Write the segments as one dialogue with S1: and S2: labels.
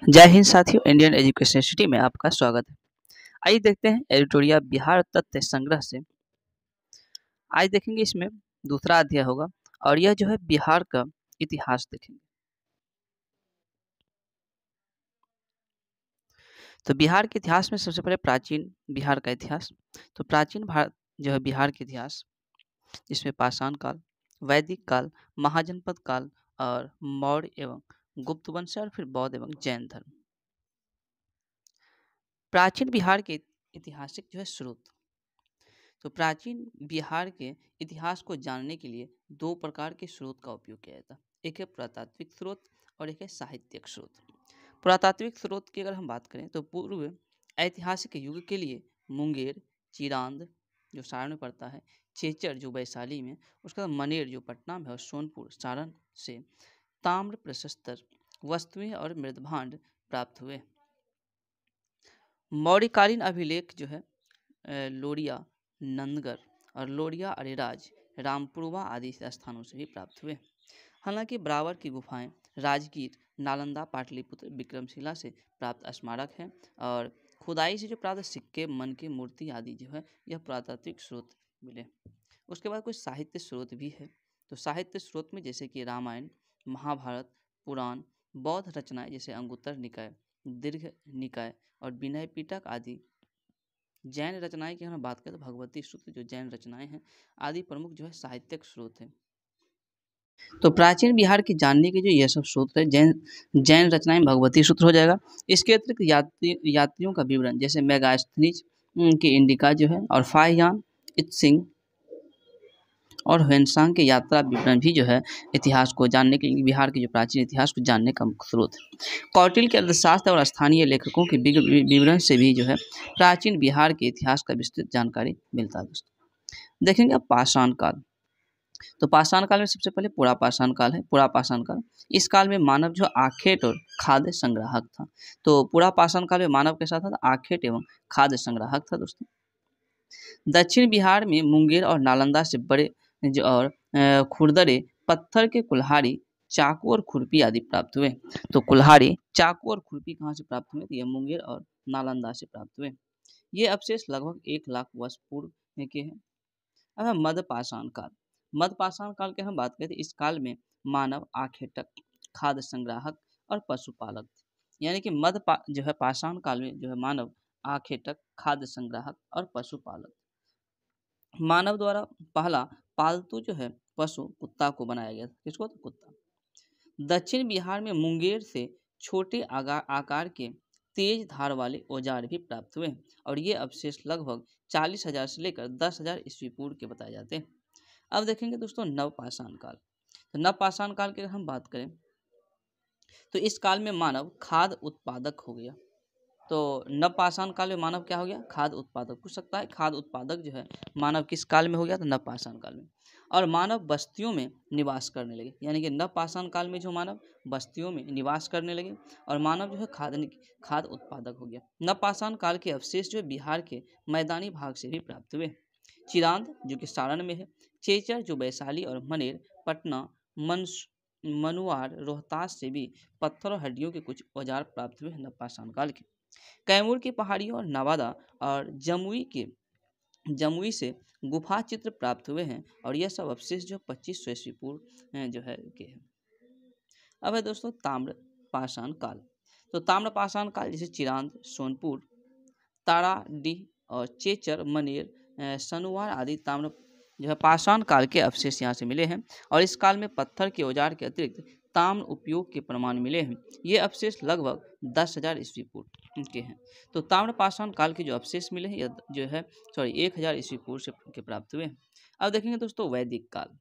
S1: जय हिंद साथियों, Indian education city में आपका स्वागत है। आइए देखते हैं एडिटोरियल बिहार तथ्य संग्रह से। आज देखेंगे इसमें दूसरा अध्याय होगा और यह जो है बिहार का इतिहास देखेंगे। तो बिहार के इतिहास में सबसे पहले प्राचीन बिहार का इतिहास। तो प्राचीन भारत जो है बिहार के इतिहास, इसमें पाषाण काल, वैदिक काल, महाजनपद काल और मौर्य एवं गुप्त वंश और फिर बौद्ध एवं जैन धर्म। प्राचीन बिहार के ऐतिहासिक जो है स्रोत। तो प्राचीन बिहार के इतिहास को जानने के लिए दो प्रकार के स्रोत का उपयोग किया जाता है। एक है पुरातात्विक स्रोत और एक है साहित्यिक स्रोत। पुरातात्विक स्रोत की अगर हम बात करें तो पूर्व ऐतिहासिक युग के लिए मुंगेर, चिरांद जो सारण में पड़ता है, चेचर जो वैशाली में, उसके बाद मनेर जो पटना में और सोनपुर सारण से ताम्र प्रशस्तर वस्तुएं और मृदभांड प्राप्त हुए। मौर्यकालीन अभिलेख जो है लोरिया, नंदगढ़ और लोरिया अरेराज, रामपुरवा आदि स्थानों से भी प्राप्त हुए। हालांकि बराबर की गुफाएं राजगीर, नालंदा, पाटलिपुत्र, विक्रमशिला से प्राप्त स्मारक हैं और खुदाई से जो प्राप्त सिक्के, मन की मूर्ति आदि जो है यह पुरातात्विक स्रोत मिले। उसके बाद कुछ साहित्य स्रोत भी है। तो साहित्य स्रोत में जैसे कि रामायण, महाभारत, पुराण, बौद्ध रचनाएं जैसे अंगुत्तर निकाय, दीर्घ निकाय और विनय पिटक आदि। जैन रचनाएं की हम बात करें तो भगवती सूत्र जो जैन रचनाएं हैं आदि प्रमुख जो है साहित्यिक स्रोत हैं। तो प्राचीन बिहार की जानने के जो यह सब स्रोत है, जैन रचनाएं भगवती सूत्र हो जाएगा। इसके अतिरिक्त यात्रियों का विवरण जैसे मेगास्थनीज की इंडिका जो है और फाहियान, इत्सिंग और ह्वेनसांग के यात्रा विवरण भी जो है इतिहास को जानने के लिए, बिहार के जो प्राचीन इतिहास को जानने का मुख्य स्रोत है। कौटिल्य के अर्थशास्त्र और स्थानीय लेखकों के विवरण से भी जो है प्राचीन बिहार के इतिहास का विस्तृत जानकारी मिलता है। दोस्तों देखेंगे अब पाषाण काल। तो पाषाण काल में सबसे पहले पुरा पाषाण काल है। पुरा पाषाण काल, इस काल में मानव जो आखेट और खाद्य संग्राहक था। तो पुरा पाषाण काल में मानव के साथ आखेट एवं खाद्य संग्राहक था। दोस्तों दक्षिण बिहार में मुंगेर और नालंदा से बड़े और खुरदरे पत्थर के कुल्हाड़ी, चाकू और खुरपी आदि प्राप्त हुए। तो कुल्हाड़ी, चाकू और खुरपी कहाँ से प्राप्त हुए? तो ये मुंगेर और नालंदा से प्राप्त हुए। ये अवशेष लगभग 1 लाख वर्ष पूर्व के हैं। अब है मध्यपाषाण काल। मध्यपाषाण काल की हम बात करें तो इस काल में मानव आखेटक, खाद्य संग्राहक और पशुपालक थे। यानी कि जो है पाषाण काल में जो है मानव आखेटक, खाद्य संग्राहक और पशुपालक। मानव द्वारा पहला पालतू जो है पशु कुत्ता को बनाया गया था। किसको? तो कुत्ता। दक्षिण बिहार में मुंगेर से छोटे आकार के तेज धार वाले औजार भी प्राप्त हुए और ये अवशेष लगभग 40,000 से लेकर 10,000 ईस्वी पूर्व के बताए जाते हैं। अब देखेंगे दोस्तों नवपाषाण काल। तो नवपाषाण काल की अगर हम बात करें तो इस काल में मानव खाद्य उत्पादक हो गया। तो नवपाषाण काल में मानव क्या हो गया? खाद्य उत्पादक। पूछ सकता है खाद्य उत्पादक जो है मानव किस काल में हो गया? तो नवपाषाण काल में। और मानव बस्तियों में निवास करने लगे। यानी कि नवपाषाण काल में जो मानव बस्तियों में निवास करने लगे और मानव जो है खाद्य उत्पादक हो गया। नवपाषाण काल के अवशेष जो है बिहार के मैदानी भाग से भी प्राप्त हुए। चिरांद जो कि सारण में है, चेचर जो वैशाली और मनेर, पटना, मनुआर, रोहतास से भी पत्थर और हड्डियों के कुछ औजार प्राप्त हुए नवपाषाण काल के। कैमूर की पहाड़ियों और नवादा और जमुई से गुफा चित्र प्राप्त हुए हैं और यह सब अवशेष जो 2500 ईस्वी पूर्व जो है के हैं। अब है दोस्तों ताम्र पाषाण काल। तो ताम्र पाषाण काल जैसे चिरांद, सोनपुर, ताराडीह और चेचर, मनेर, सनुवार आदि ताम्र जो है पाषाण काल के अवशेष यहाँ से मिले हैं और इस काल में पत्थर के औजार के अतिरिक्त ताम्र उपयोग के प्रमाण मिले हैं। ये अवशेष लगभग 10,000 ईस्वी पूर्व के हैं। तो ताम्र पाषाण काल के जो अवशेष मिले हैं जो है 1,000 ईस्वी पूर्व से के प्राप्त हुए हैं। अब देखेंगे दोस्तों वैदिक काल।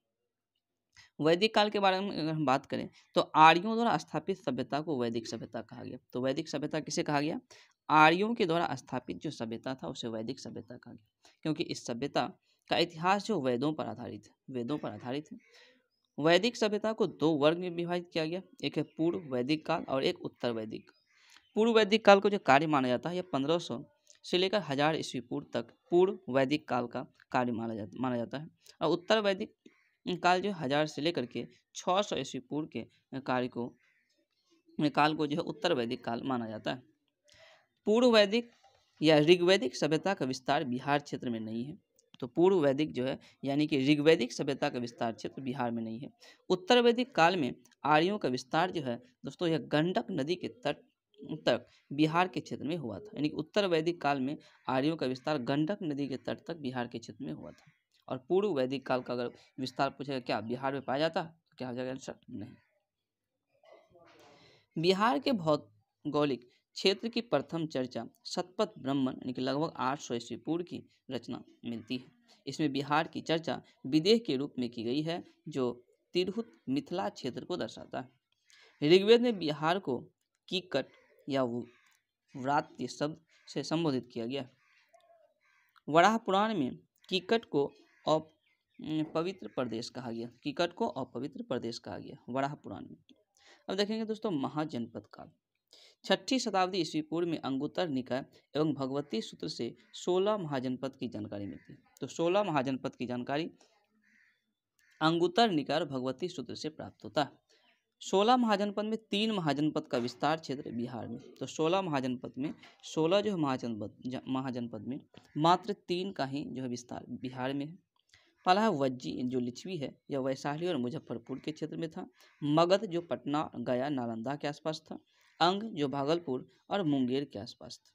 S1: वैदिक काल के बारे में अगर हम बात करें तो आर्यों द्वारा स्थापित सभ्यता को वैदिक सभ्यता कहा गया। तो वैदिक सभ्यता किसे कहा गया? आर्यों के द्वारा स्थापित जो सभ्यता था उसे वैदिक सभ्यता कहा गया, क्योंकि इस सभ्यता का इतिहास जो वेदों पर आधारित है। वेदों पर आधारित है। वैदिक सभ्यता को 2 वर्ग में विभाजित किया गया। एक है पूर्व वैदिक काल और एक उत्तर वैदिक। पूर्व वैदिक काल को जो कार्य माना जाता है यह 1500 से लेकर 1000 ईस्वी पूर्व तक पूर्व वैदिक काल का कार्य माना जाता है और उत्तर वैदिक काल जो 1000 से लेकर के 600 ईस्वी पूर्व के कार्य को काल को जो है उत्तर वैदिक काल माना जाता है। पूर्व वैदिक या ऋग्वैदिक सभ्यता का विस्तार बिहार क्षेत्र में नहीं है। तो पूर्व वैदिक जो है यानी कि ऋग्वैदिक सभ्यता का विस्तार क्षेत्र बिहार में नहीं है। उत्तर वैदिक काल में आर्यों का विस्तार जो है दोस्तों यह गंडक नदी के तट तक बिहार के क्षेत्र में हुआ था। यानी कि उत्तर वैदिक काल में आर्यों का विस्तार गंडक नदी के तट तक बिहार के क्षेत्र में हुआ था। और पूर्व वैदिक काल का अगर विस्तार पूछेगा क्या बिहार में पाया जाता तो क्या हो जाएगा आंसर? नहीं। बिहार के भौगोलिक क्षेत्र की प्रथम चर्चा शतपथ ब्राह्मण यानी कि लगभग 800 ईस्वी पूर्व की रचना मिलती है। इसमें बिहार की चर्चा विदेह के रूप में की गई है जो तिरहुत मिथिला क्षेत्र को दर्शाता है। ऋग्वेद में बिहार को कीकट या व्रात्य शब्द से संबोधित किया गया है। वराह पुराण में कीकट को अपवित्र प्रदेश कहा गया। कीकट को अपवित्र प्रदेश कहा गया वराह पुराण में। अब देखेंगे दोस्तों महाजनपद काल। 6ठी शताब्दी ईस्वी पूर्व में अंगुत्तर निकाय एवं भगवती सूत्र से 16 महाजनपद की जानकारी मिलती है। तो 16 महाजनपद की जानकारी अंगुत्तर निकाय और भगवती सूत्र से प्राप्त होता है। 16 महाजनपद में 3 महाजनपद का विस्तार क्षेत्र बिहार में। तो 16 महाजनपद में 16 जो महाजनपद में मात्र 3 का ही जो है विस्तार बिहार में है। पहला है वज्जी जो लिच्छवी है यह वैशाली और मुजफ्फरपुर के क्षेत्र में था। मगध जो पटना गया नालंदा के आसपास था। अंग जो भागलपुर और मुंगेर के आसपास था।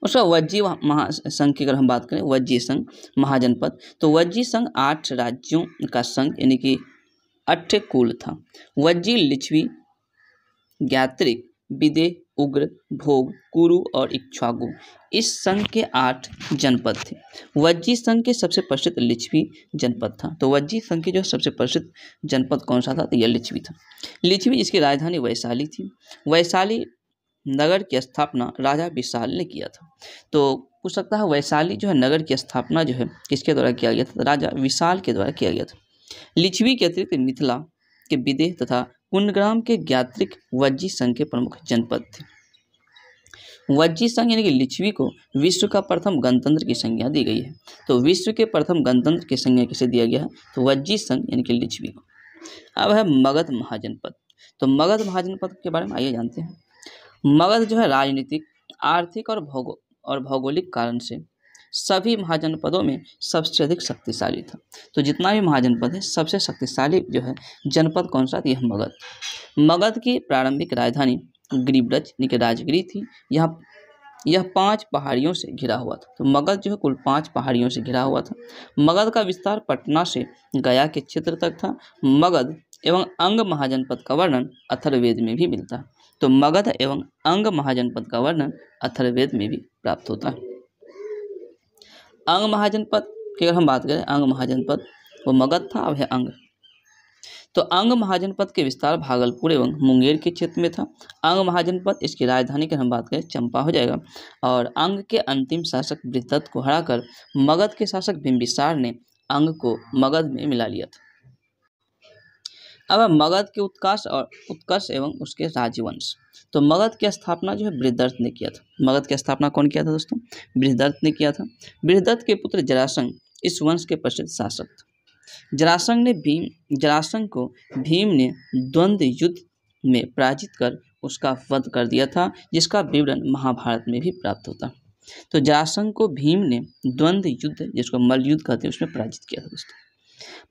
S1: उसका वज्जी महासंघ की अगर हम बात करें वज्जी संघ महाजनपद तो वज्जी संघ 8 राज्यों का संघ यानी कि 8 कुल था। वज्जी लिच्छवी ज्ञात्रिक विदेह उग्र भोग कुरु और इक्ष्वाकु इस संघ के 8 जनपद थे। वज्जी संघ के सबसे प्रसिद्ध लिच्छवी जनपद था। तो वज्जी संघ के जो सबसे प्रसिद्ध जनपद कौन सा था तो यह लिच्छवी था। लिच्छवी इसकी राजधानी वैशाली थी। वैशाली नगर की स्थापना राजा विशाल ने किया था। तो पूछ सकता है वैशाली जो है नगर की स्थापना जो है किसके द्वारा किया गया था? राजा विशाल के द्वारा किया गया था। लिच्छवी के अतिरिक्त मिथिला के विदेह तथा कुंडग्राम के ज्ञात्रिक वज्जी संघ के प्रमुख जनपद थे। वज्जी संघ यानी कि लिच्छवी को विश्व का प्रथम गणतंत्र की संज्ञा दी गई है। तो विश्व के प्रथम गणतंत्र की संज्ञा किसे दिया गया है? तो वज्जी संघ यानी कि लिच्छवी को। अब है मगध महाजनपद। तो मगध महाजनपद के बारे में आइए जानते हैं। मगध जो है राजनीतिक आर्थिक और भौगोलिक कारण से सभी महाजनपदों में सबसे अधिक शक्तिशाली था। तो जितना भी महाजनपद है सबसे शक्तिशाली जो है जनपद कौन सा? यह मगध। मगध की प्रारंभिक राजधानी गिरिब्रज यानी कि राजगिरी थी। यह 5 पहाड़ियों से घिरा हुआ था। तो मगध जो है कुल 5 पहाड़ियों से घिरा हुआ था। मगध का विस्तार पटना से गया के क्षेत्र तक था। मगध एवं अंग महाजनपद का वर्णन अथर्ववेद में भी मिलता है। तो मगध एवं अंग महाजनपद का वर्णन अथर्ववेद में भी प्राप्त होता है। अंग महाजनपद की अगर हम बात करें अंग महाजनपद वो मगध था, अब है अंग। तो अंग महाजनपद के विस्तार भागलपुर एवं मुंगेर के क्षेत्र में था। अंग महाजनपद इसकी राजधानी की हम बात करें चंपा हो जाएगा। और अंग के अंतिम शासक बृहदत्त को हराकर मगध के शासक बिंबिसार ने अंग को मगध में मिला लिया था। अब मगध के उत्कर्ष एवं उसके राजवंश। तो मगध की स्थापना जो है बृहदत्त ने किया था। मगध की स्थापना कौन किया था दोस्तों? बृहदत्त ने किया था। बृहदत्त के पुत्र जरासंध इस वंश के प्रसिद्ध शासक थे। जरासंध को भीम ने द्वंद्व युद्ध में पराजित कर उसका वध कर दिया था, जिसका विवरण महाभारत में भी प्राप्त होता है। तो जरासंध को भीम ने द्वंद्व युद्ध जिसको मल्ल युद्ध कहते हैं उसमें पराजित किया था दोस्तों।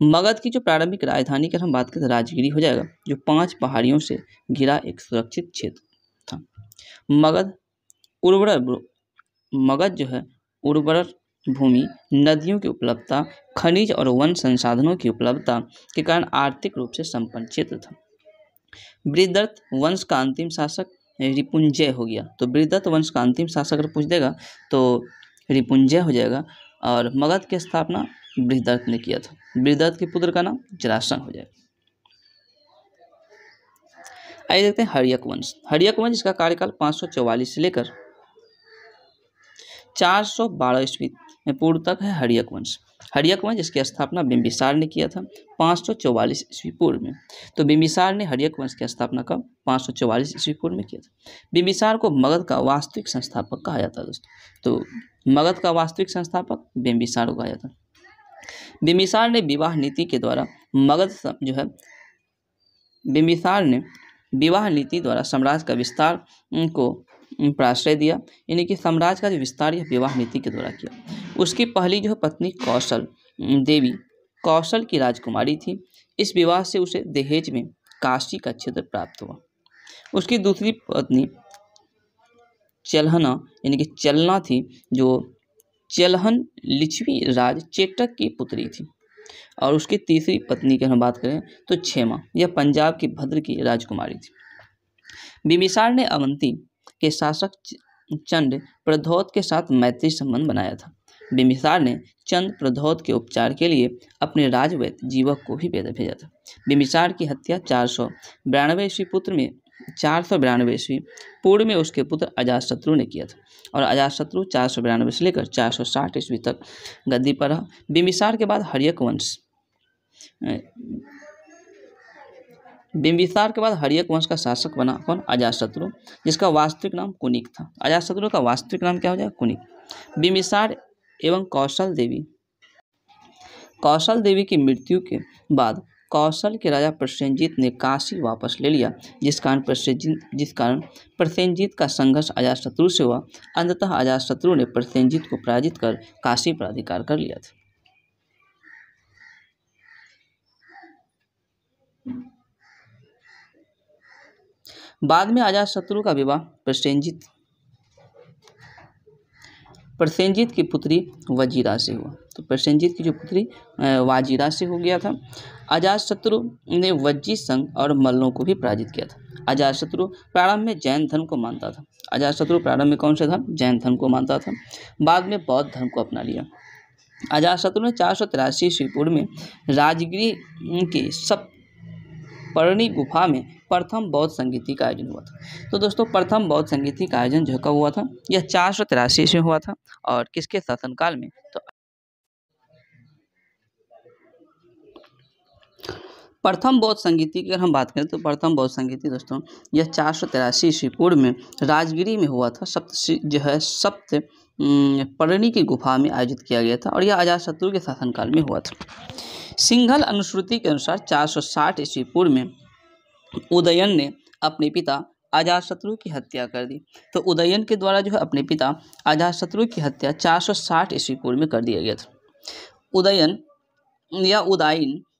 S1: मगध की जो प्रारंभिक राजधानी की हम बात करें राजगिरी हो जाएगा, जो 5 पहाड़ियों से घिरा एक सुरक्षित क्षेत्र था। मगध जो है उर्वर भूमि, नदियों की उपलब्धता, खनिज और वन संसाधनों की उपलब्धता के कारण आर्थिक रूप से संपन्न क्षेत्र था। बृहदत्त वंश का अंतिम शासक रिपुंजय हो गया। तो बृहदत्त वंश का अंतिम शासक अगर पूछ देगा तो रिपुंजय हो जाएगा। और मगध की स्थापना बृहदत्त ने किया था। बृहदत्त के पुत्र का नाम जरासंध हो जाएगा। आइए देखते हैं हर्यक वंश। हर्यक वंश इसका कार्यकाल 544 से लेकर 412 ईस्वी पूर्व तक है हर्यक वंश। हर्यक वंश इसकी स्थापना बिंबिसार ने किया था 544 ईस्वी पूर्व में। तो बिंबिसार ने हर्यक वंश की स्थापना कब? 544 ईस्वी पूर्व में किया था। बिंबिसार को मगध का वास्तविक संस्थापक कहा जाता है दोस्तों। तो मगध का वास्तविक संस्थापक बिंबिसार को कहा जाता है। बिंबिसार ने विवाह नीति के द्वारा मगध जो है बिंबिसार ने विवाह नीति द्वारा साम्राज्य का विस्तार को प्राश्रय दिया, यानी कि साम्राज्य का जो विस्तार यह विवाह नीति के द्वारा किया। उसकी पहली जो पत्नी कौशल देवी कौशल की राजकुमारी थी। इस विवाह से उसे दहेज में काशी का क्षेत्र प्राप्त हुआ। उसकी दूसरी पत्नी चलहना यानी कि चलना थी, जो चलहन लिच्छवी राज चेटक की पुत्री थी। और उसकी तीसरी पत्नी की हम बात करें तो क्षेमा, यह पंजाब की भद्र की राजकुमारी थी। बिंबिसार ने अवंती के शासक चंद प्रद्योत के साथ मैत्री संबंध बनाया था। बिंबिसार ने चंद प्रद्योत के उपचार के लिए अपने राजवैद्य जीवक को भी भेजा था। बिंबिसार की हत्या 492 ईस्वी पूर्व में उसके पुत्र अजातशत्रु ने किया था, और अजातशत्रु 492 से लेकर 460 ईस्वी तक गद्दी पर रहा। बिंबिसार के बाद हर्यक वंश का शासक बना कौन? अजातशत्रु, जिसका वास्तविक नाम कुनिक था। अजातशत्रु का वास्तविक नाम क्या हो जाएगा? कुनिक। बिंबिसार एवं कौशल देवी की मृत्यु के बाद कौशल के राजा प्रसेनजीत ने काशी वापस ले लिया, जिस कारण प्रसेनजीत का संघर्ष अजातशत्रु से हुआ। अंततः अजातशत्रु ने प्रसेनजीत को पराजित कर काशी पर अधिकार कर लिया था। बाद में अजातशत्रु का विवाह प्रसेनजीत की पुत्री वजीरा से हुआ। तो प्रसेनजीत की जो पुत्री वाजिरा से हो गया था। अजातशत्रु ने वज्जी संघ और मल्लों को भी पराजित किया था। अजातशत्रु प्रारंभ में जैन धर्म को मानता था। अजातशत्रु प्रारंभ में कौन सा धर्म? जैन धर्म को मानता था। बाद में बौद्ध धर्म को अपना लिया। अजातशत्रु ने 483 ईस्वी पूर्व में राजगिरी की सप्तपर्णी गुफा में प्रथम बौद्ध संगीति का आयोजन हुआ था। तो दोस्तों, प्रथम बौद्ध संगीति का आयोजन जो कब हुआ था? यह 483 ईस्वी में हुआ था। और किसके शासनकाल में? तो प्रथम बौद्ध संगीति की अगर हम बात करें तो प्रथम बौद्ध संगीति दोस्तों यह 483 ईस्वी पूर्व में राजगिरी में हुआ था। सप्तपर्णी की गुफा में आयोजित किया गया था, और यह अजातशत्रु के शासनकाल में हुआ था। सिंघल अनुश्रुति के अनुसार 460 ईस्वी पूर्व में उदयन ने अपने पिता अजातशत्रु की हत्या कर दी। तो उदयन के द्वारा जो है अपने पिता अजातशत्रु की हत्या 460 ईस्वी पूर्व में कर दिया गया था। उदयन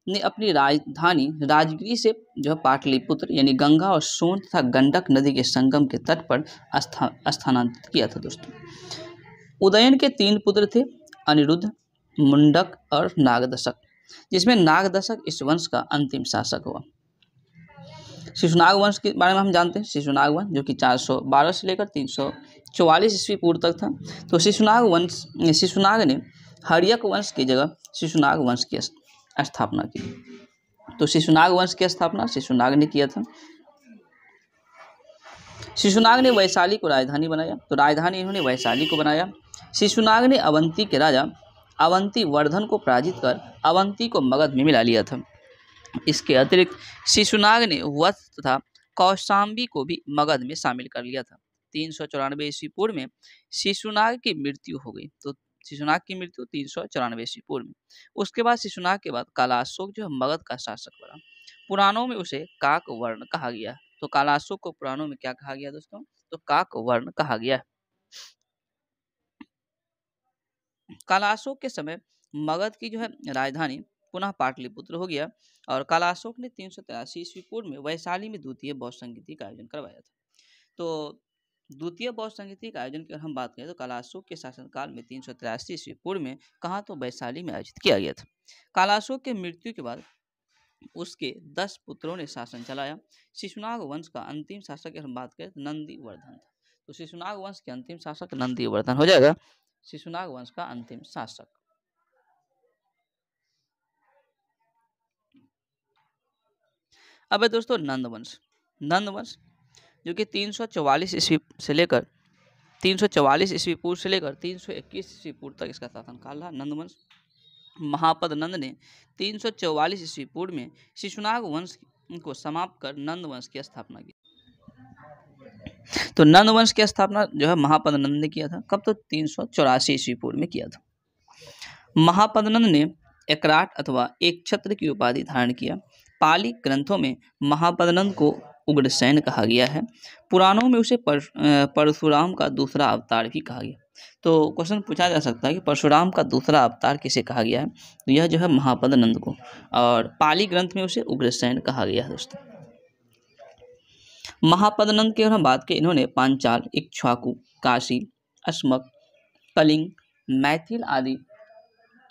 S1: ने अपनी राजधानी राजगिरी से जो है पाटलिपुत्र यानी गंगा और सोन तथा गंडक नदी के संगम के तट पर स्थानांतरित किया था। दोस्तों, उदयन के 3 पुत्र थे, अनिरुद्ध, मुंडक और नागदशक, जिसमें नागदशक इस वंश का अंतिम शासक हुआ। शिशुनाग वंश के बारे में हम जानते हैं। शिशुनाग वंश जो कि 412 से लेकर 344 ईस्वी पूर्व तक था। तो शिशुनाग ने हर्यक वंश की जगह शिशुनाग वंश की स्थापना की। तो शिशुनाग वंश की स्थापना शिशुनाग ने किया था। शिशुनाग ने वैशाली को राजधानी बनाया। तो राजधानी इन्होंने वैशाली को बनाया। शिशुनाग ने अवंती के राजा अवंती वर्धन को पराजित कर अवंती को मगध में मिला लिया था। इसके अतिरिक्त शिशुनाग ने वत्स तथा कौशाम्बी को भी मगध में शामिल कर लिया था। 394 ईस्वी पूर्व में शिशुनाग की मृत्यु हो गई। तो शिशुनाग की मृत्यु 394 ईस्वी पूर्व में। उसके बाद शिशुनाग के बाद कालाशोक जो है मगध का शासक बना। पुराणों में उसे काकवर्ण कहा गया। तो कालाशोक को पुराणों में क्या कहा गया दोस्तों? तो काकवर्ण कहा गया। कालाशोक के समय मगध की जो है राजधानी पुनः पाटलिपुत्र हो गया, और कालाशोक ने 383 ईस्वी पूर्व में वैशाली में द्वितीय बौद्ध संगीति का आयोजन करवाया था। तो द्वितीय बौद्ध संगीति का आयोजन की अगर हम बात करें तो कालाशोक के शासनकाल में 383 ईस्वी पूर्व में कहाँ? तो वैशाली में आयोजित किया गया था। कालाशोक के मृत्यु के बाद उसके 10 पुत्रों ने शासन चलाया। शिशुनाग वंश का अंतिम शासक की हम बात करें तो नंदीवर्धन था। तो शिशुनाग वंश के अंतिम शासक नंदीवर्धन हो जाएगा, शिशुनाग वंश का अंतिम शासक। अब है दोस्तों नंदवंश जो कि 344 ईस्वी से लेकर 344 ईस्वी पूर्व से लेकर 321 ईस्वी पूर्व तक इसका शासनकाल रहा। नंदवंश महापद नंद ने 344 ईस्वी पूर्व में शिशुनाग वंश को समाप्त कर नंद वंश की स्थापना की। तो नंद वंश की स्थापना जो है महापद नंद ने किया था। कब? तो 384 ईस्वी पूर्व में किया था। महापद नंद ने एकराट अथवा एक छत्र की उपाधि धारण किया। पाली ग्रंथों में महापद्नंद को उग्रसेन कहा गया है। पुराणों में उसे परशुराम का दूसरा अवतार भी कहा गया। तो क्वेश्चन पूछा जा सकता है कि परशुराम का दूसरा अवतार किसे कहा गया है, तो यह जो है महापद्नंद को, और पाली ग्रंथ में उसे उग्रसेन कहा गया है दोस्तों। महापद्नंद की अगर हम बात करें, इन्होंने पांचाल, इक्ष्वाकु, काशी, अस्मक, कलिंग, मैथिल आदि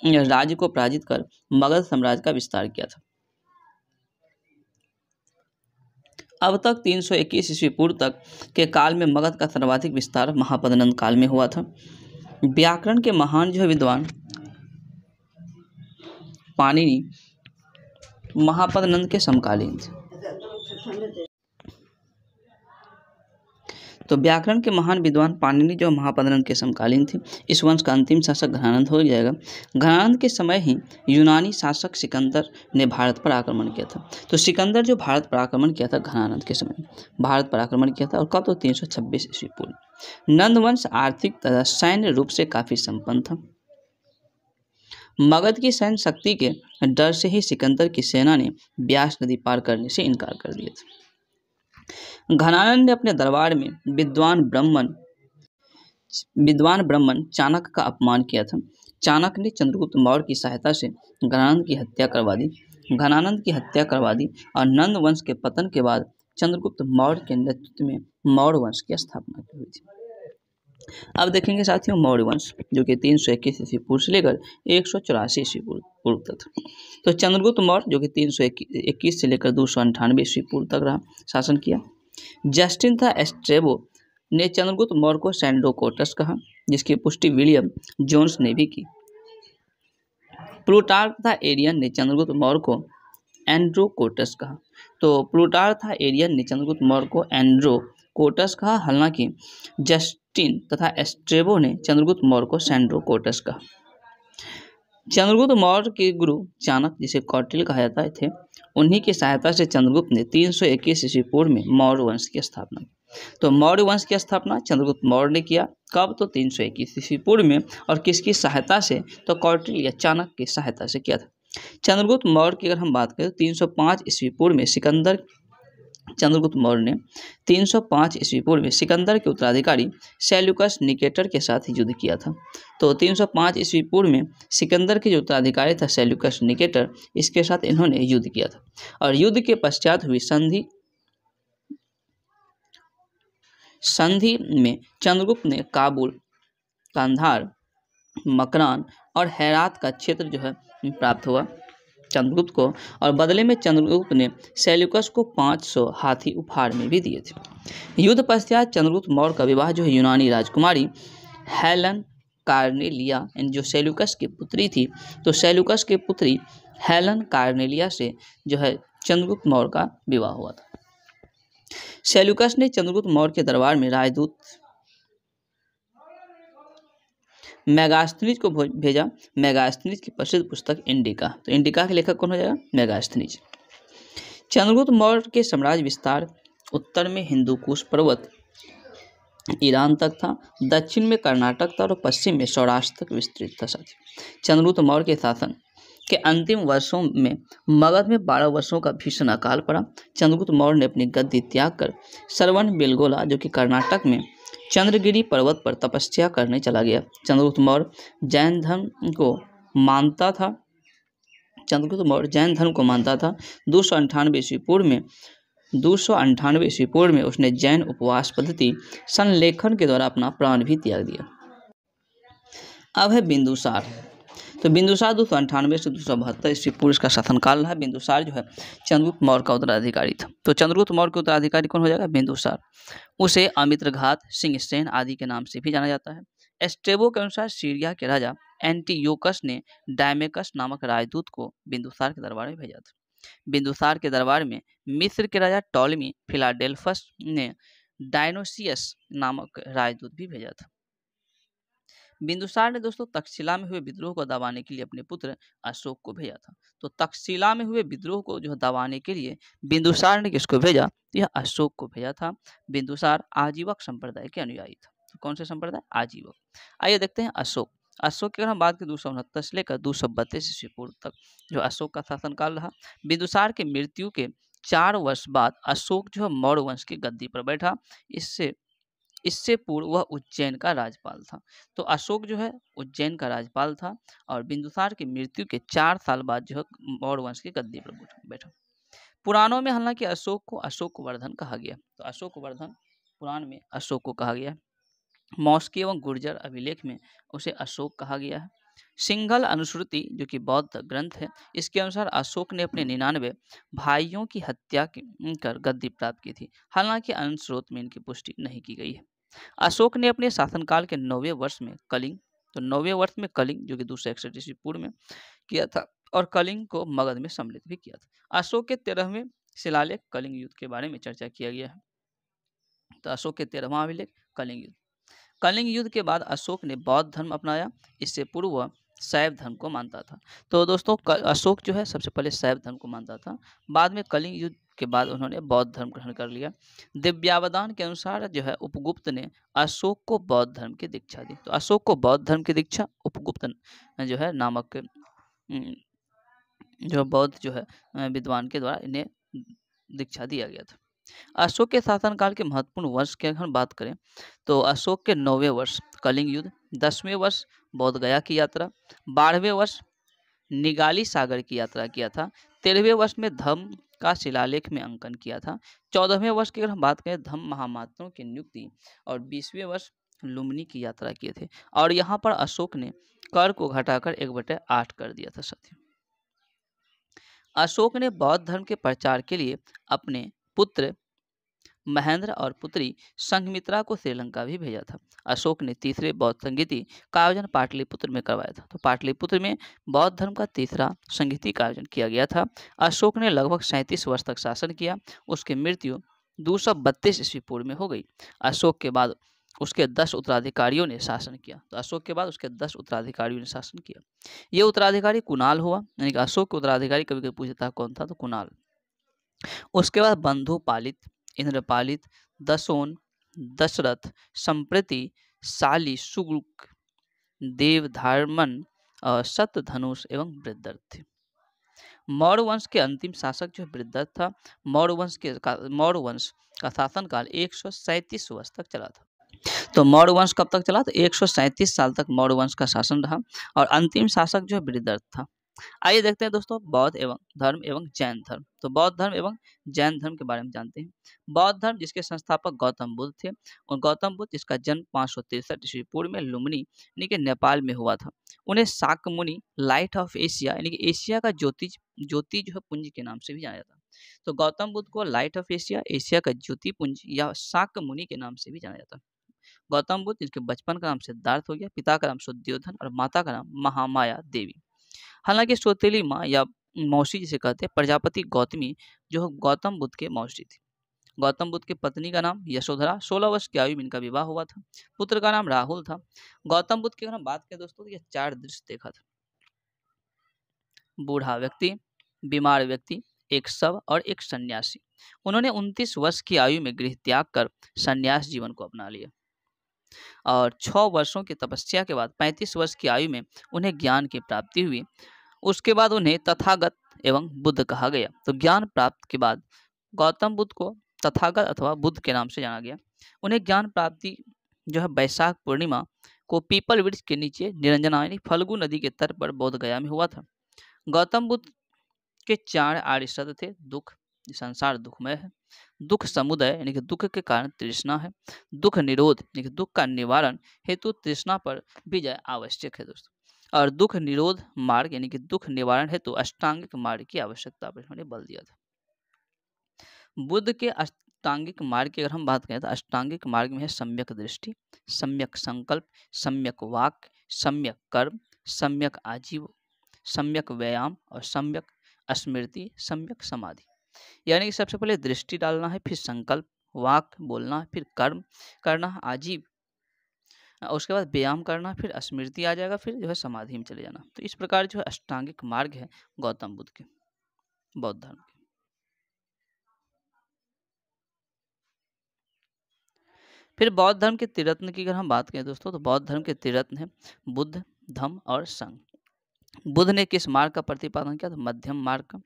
S1: राज्य को पराजित कर मगध साम्राज्य का विस्तार किया था। अब तक 321 ईस्वी पूर्व तक के काल में मगध का सर्वाधिक विस्तार महापद्नंद काल में हुआ था। व्याकरण के महान जो है विद्वान पाणिनि महापद्नंद के समकालीन थे। तो व्याकरण के महान विद्वान पाणिनि जो महापद्नंद के समकालीन थे। इस वंश का अंतिम शासक घनानंद हो जाएगा। घनानंद के समय ही यूनानी शासक सिकंदर ने भारत पर आक्रमण किया था। तो सिकंदर जो भारत पर आक्रमण किया था घनानंद के समय भारत पर आक्रमण किया था, और कब, तो 326 ईस्वी पूर्व। नंद वंश आर्थिक तथा सैन्य रूप से काफी संपन्न था। मगध की सैन्य शक्ति के डर से ही सिकंदर की सेना ने ब्यास नदी पार करने से इनकार कर दिया था। घनानंद ने अपने दरबार में विद्वान ब्राह्मण चाणक्य का अपमान किया था। चाणक्य ने चंद्रगुप्त मौर्य की सहायता से घनानंद की हत्या करवा दी और नंद वंश के पतन के बाद चंद्रगुप्त मौर्य के नेतृत्व में मौर्य वंश की स्थापना की हुई थी। अब देखेंगे साथियों मौर्य वंश, जो कि 321 ईस्वी पूर्व से लेकर 184 ईस्वी पूर्व तक। तो चंद्रगुप्त मौर्य जो कि 321 से लेकर 298 ईस्वी पूर्व तक रहा, शासन किया। जस्टिन था एस्ट्रेबो ने चंद्रगुप्त मौर्य को सैंड्रोकोटस कहा, जिसकी पुष्टि विलियम जोन्स ने भी की। प्लूटार्क था एरियन ने चंद्रगुप्त मौर्य को एंड्रोकोटस कहा। तो प्लूटार्क था एरियन ने चंद्रगुप्त मौर्य को एंड्रोकोटस कहा, हालांकि जस्टिन तथा एस्ट्रेबो ने चंद्रगुप्त मौर्य को सैंड्रोकोटस कहा। चंद्रगुप्त मौर्य के गुरु चाणक्य, जिसे कौटिल्य कहा जाता थे, उन्हीं की सहायता से चंद्रगुप्त ने 321 ईस्वी पूर्व में मौर्य वंश की स्थापना की। तो मौर्य वंश की स्थापना चंद्रगुप्त मौर्य ने किया, कब, तो 321 ईस्वी पूर्व में, और किसकी सहायता से, तो कौटिल्य या चाणक्य की सहायता से किया था। चंद्रगुप्त मौर्य की अगर हम बात करें तो 305 ईस्वी पूर्व में चंद्रगुप्त मौर्य ने 305 ईस्वी पूर्व में सिकंदर के उत्तराधिकारी सेल्यूकस निकेटर के साथ युद्ध किया था। तो 305 ईस्वी पूर्व में सिकंदर के जो उत्तराधिकारी था सेल्यूकस निकेटर, इसके साथ इन्होंने युद्ध किया था, और युद्ध के पश्चात हुई संधि में चंद्रगुप्त ने काबुल, कंधार, मकरान और हेरात का क्षेत्र जो है प्राप्त हुआ चंद्रगुप्त को, और बदले में चंद्रगुप्त ने सेल्यूकस को 500 हाथी उपहार में भी दिए थे। युद्ध पश्चात चंद्रगुप्त मौर्य का विवाह जो है यूनानी राजकुमारी हेलन कार्नेलिया, जो सेल्यूकस की पुत्री थी, तो सेल्यूकस की पुत्री हेलन कार्नेलिया से जो है चंद्रगुप्त मौर्य का विवाह हुआ था। सेल्यूकस ने चंद्रगुप्त मौर्य के दरबार में राजदूत मेगास्थनीज को भेजा। मेगास्थनीज की प्रसिद्ध पुस्तक इंडिका, तो इंडिका के लेखक कौन हो जाएगा, मेगास्थनीज। चंद्रगुप्त मौर्य के साम्राज्य विस्तार उत्तर में हिंदूकुश पर्वत ईरान तक था, दक्षिण में कर्नाटक था, और पश्चिम में सौराष्ट्र तक विस्तृत था। साथ चंद्रगुप्त मौर्य के शासन के अंतिम वर्षों में मगध में 12 वर्षों का भीषण अकाल पड़ा। चंद्रगुप्त मौर्य ने अपनी गद्दी त्याग कर श्रवण बेलगोला, जो कि कर्नाटक में चंद्रगिरी पर्वत पर तपस्या करने चला गया। चंद्रगुप्त मौर्य जैन धर्म को मानता था। 298 ईस्वी पूर्व में उसने जैन उपवास पद्धति संलेखन के द्वारा अपना प्राण भी त्याग दिया। अब है बिंदुसार। तो बिंदुसार 298 से 272 ईस्वी पूर्व का शासनकाल रहा। बिंदुसार जो है चंद्रगुप्त मौर्य का उत्तराधिकारी था। तो चंद्रगुप्त मौर्य के उत्तराधिकारी कौन हो जाएगा, बिंदुसार। उसे अमित्रघात, सिंहसेन आदि के नाम से भी जाना जाता है। एस्ट्रेबो के अनुसार सीरिया के राजा एंटीयोकस ने डायमेकस नामक राजदूत को बिंदुसार के दरबार में भेजा था। बिंदुसार के दरबार में मिस्र के राजा टॉलेमी फिलाडेल्फस ने डायनोसियस नामक राजदूत भी भेजा था। बिंदुसार ने दोस्तों तक्षशिला में हुए विद्रोह को दबाने के लिए अपने पुत्र अशोक को भेजा था। तो तक्षशिला में हुए विद्रोह को जो दबाने के लिए बिंदुसार ने किसको भेजा, तो यह अशोक को भेजा था। बिंदुसार आजीवक संप्रदाय के अनुयायी था। तो कौन से संप्रदाय, आजीवक। आइए देखते हैं अशोक। अशोक की अगर हम बात करें 269 से लेकर 232 ईस्वी पूर्व तक जो अशोक का शासनकाल रहा। बिंदुसार की मृत्यु के 4 वर्ष बाद अशोक जो है मौर्य वंश की गद्दी पर बैठा। इससे इससे पूर्व वह उज्जैन का राज्यपाल था। तो अशोक जो है उज्जैन का राज्यपाल था और बिंदुसार की मृत्यु के 4 साल बाद जो है मौर्य वंश की गद्दी पर बैठा। पुराणों में हालांकि अशोक को अशोकवर्धन कहा गया। तो अशोकवर्धन पुराण में अशोक को कहा गया है। मौस्की एवं गुर्जर अभिलेख में उसे अशोक कहा गया है। सिंघल अनुश्रुति जो कि बौद्ध ग्रंथ है, इसके अनुसार अशोक ने अपने 99 भाइयों की हत्या कर गद्दी प्राप्त की थी। हालांकि अन्य स्रोत में इनकी पुष्टि नहीं की गई है। अशोक ने अपने शासनकाल के 9वें वर्ष में कलिंग, तो 9वें वर्ष में कलिंग जो कि 261 ईस्वी पूर्व में किया था और कलिंग को मगध में सम्मिलित भी किया था। अशोक के 13वें शिलालेख कलिंग युद्ध के बारे में चर्चा किया गया है। तो अशोक के 13वां अभिलेख कलिंग युद्ध। कलिंग युद्ध के बाद अशोक ने बौद्ध धर्म अपनाया। इससे पूर्व वह शैव धर्म को मानता था। तो दोस्तों अशोक जो है सबसे पहले शैव धर्म को मानता था, बाद में कलिंग युद्ध के बाद उन्होंने बौद्ध धर्म ग्रहण कर लिया। दिव्यावदान के अनुसार जो है उपगुप्त ने अशोक को बौद्ध धर्म की दीक्षा दी। तो अशोक को बौद्ध धर्म की दीक्षा उपगुप्त जो है नामक जो बौद्ध जो है विद्वान के द्वारा इन्हें दीक्षा दिया गया था। अशोक के शासनकाल के महत्वपूर्ण वर्ष की अगर हम बात करें तो अशोक के 9वें वर्ष कलिंग युद्ध, 10वें वर्ष बोध गया की यात्रा, 12वें वर्ष निगाली सागर की यात्रा किया था, 13वें वर्ष में धम्म का शिलालेख में अंकन किया था, 14वें वर्ष की अगर हम बात करें धम्म महामात्रों की नियुक्ति और 20वें वर्ष लुम्बिनी की यात्रा किए थे। और यहाँ पर अशोक ने कर को घटाकर 1/8 कर दिया था साथियों। अशोक ने बौद्ध धर्म के प्रचार के लिए अपने पुत्र महेंद्र और पुत्री संघमित्रा को श्रीलंका भी भेजा था। अशोक ने तीसरे बौद्ध संगीति का आयोजन पाटलिपुत्र में करवाया था। तो पाटलिपुत्र में बौद्ध धर्म का तीसरा संगीति का आयोजन किया गया था। अशोक ने लगभग 37 वर्ष तक शासन किया। उसकी मृत्यु 232 ईस्वी पूर्व में हो गई। अशोक के बाद उसके 10 उत्तराधिकारियों ने शासन किया। तो अशोक के बाद उसके 10 उत्तराधिकारियों ने शासन किया। ये उत्तराधिकारी कुणाल हुआ, यानी कि अशोक के उत्तराधिकारी कभी कभी पूछता कौन था, तो कुणाल। उसके बाद बंधुपालित, इंद्रपालित, दसोन, दशरथ, संप्रति, शाली, सुग्रुक, देवधार्मन, शतधनुष एवं वृद्धर्थ थे। मौर्य वंश के अंतिम शासक जो वृद्धर्थ था। मौर्य वंश का शासनकाल 137 वर्ष तक चला था। तो मौर्य वंश कब तक चला? तो 137 साल तक मौर्य वंश का शासन रहा और अंतिम शासक जो वृद्धर्थ था। आइए देखते हैं दोस्तों बौद्ध एवं धर्म एवं जैन धर्म। तो बौद्ध धर्म एवं जैन धर्म के बारे में जानते हैं। बौद्ध धर्म जिसके संस्थापक गौतम बुद्ध थे और गौतम बुद्ध जिसका जन्म 563 ईस्वी पूर्व में लुम्बिनी यानी कि नेपाल में हुआ था। उन्हें शाक्य मुनि, लाइट ऑफ एशिया यानी कि एशिया का ज्योति जो है पुंज के नाम से भी जाना जाता है। तो गौतम बुद्ध को लाइट ऑफ एशिया, एशिया का ज्योति पुंज या शाक्य मुनि के नाम से भी जाना जाता है। गौतम बुद्ध जिनके बचपन का नाम सिद्धार्थ हो गया, पिता का नाम शुद्धोधन और माता का नाम महामाया देवी। हालांकि सौतेली माँ या मौसी जिसे कहते हैं प्रजापति गौतमी जो गौतम बुद्ध के मौसी थी। गौतम बुद्ध की पत्नी का नाम यशोधरा, 16 वर्ष की आयु में इनका विवाह हुआ था। पुत्र का नाम राहुल था। गौतम बुद्ध की अगर हम बात करें दोस्तों तो ये 4 दृश्य देखा था। बूढ़ा व्यक्ति, बीमार व्यक्ति, एक शव और एक सन्यासी। उन्होंने 29 वर्ष की आयु में गृह त्याग कर सन्यास जीवन को अपना लिया और 6 वर्षों की तपस्या के बाद 35 वर्ष की आयु में उन्हें ज्ञान की प्राप्ति हुई। उसके बाद उन्हें तथागत एवं बुद्ध कहा गया। तो ज्ञान प्राप्त के बाद गौतम बुद्ध को तथागत अथवा बुद्ध के नाम से जाना गया। उन्हें ज्ञान प्राप्ति जो है बैसाख पूर्णिमा को पीपल वृक्ष के नीचे निरंजना यानी फल्गु नदी के तट पर बोध गया में हुआ था। गौतम बुद्ध के 4 आर्य सत्य थे। दुख, संसार दुखमय है। दुख समुदय यानी कि दुख के कारण तृष्णा है। दुख निरोध यानी कि दुख का निवारण हेतु तृष्णा पर विजय आवश्यक है दोस्तों। और दुख निरोध मार्ग यानी कि दुख निवारण हेतु अष्टांगिक मार्ग की आवश्यकता पर उन्होंने बल दिया था। बुद्ध के अष्टांगिक मार्ग की अगर हम बात करें तो अष्टांगिक मार्ग में है सम्यक दृष्टि, सम्यक संकल्प, सम्यक वाक्य, सम्यक कर्म, सम्यक आजीव, सम्यक व्यायाम और सम्यक स्मृति, सम्यक समाधि। यानी कि सबसे पहले दृष्टि डालना है, फिर संकल्प, वाक्य बोलना, फिर कर्म करना, आजीव, उसके बाद व्यायाम करना, फिर स्मृति आ जाएगा, फिर जो है समाधि में चले जाना। तो इस प्रकार जो है अष्टांगिक मार्ग है गौतम बुद्ध के बौद्ध धर्म के। फिर बौद्ध धर्म के त्रिरत्न की अगर हम बात करें दोस्तों तो बौद्ध धर्म के त्रिरत्न है बुद्ध, धम्म और संघ। बुद्ध ने किस मार्ग का प्रतिपादन किया था? मध्यम मार्ग का।